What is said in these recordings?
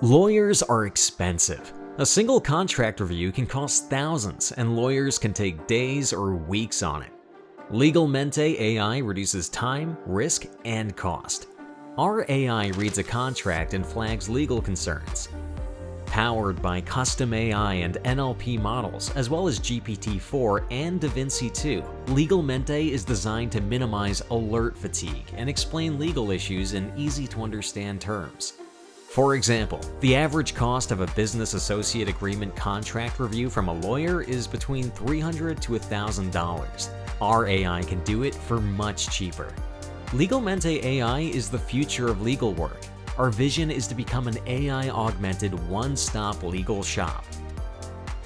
Lawyers are expensive. A single contract review can cost thousands, and lawyers can take days or weeks on it. LegalMente AI reduces time, risk, and cost. Our AI reads a contract and flags legal concerns. Powered by custom AI and NLP models, as well as GPT-4 and DaVinci 2, LegalMente is designed to minimize alert fatigue and explain legal issues in easy-to-understand terms. For example, the average cost of a business associate agreement contract review from a lawyer is between $300 to $1,000. Our AI can do it for much cheaper. LegalMente AI is the future of legal work. Our vision is to become an AI-augmented one-stop legal shop.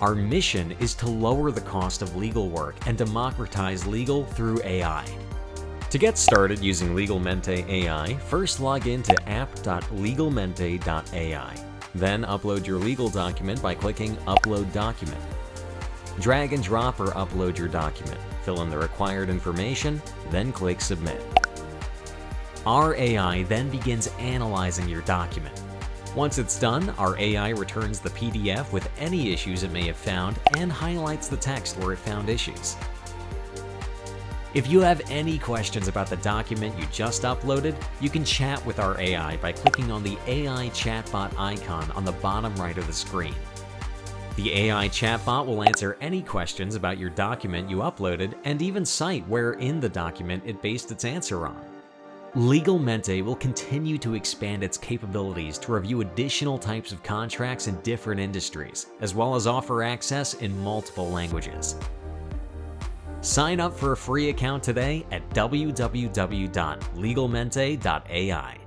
Our mission is to lower the cost of legal work and democratize legal through AI. To get started using LegalMente AI, first log in to app.legalmente.ai. Then upload your legal document by clicking Upload Document. Drag and drop or upload your document. Fill in the required information, then click Submit. Our AI then begins analyzing your document. Once it's done, our AI returns the PDF with any issues it may have found and highlights the text where it found issues. If you have any questions about the document you just uploaded, you can chat with our AI by clicking on the AI chatbot icon on the bottom right of the screen. The AI chatbot will answer any questions about your document you uploaded and even cite where in the document it based its answer on. LegalMente will continue to expand its capabilities to review additional types of contracts in different industries, as well as offer access in multiple languages. Sign up for a free account today at www.legalmente.ai.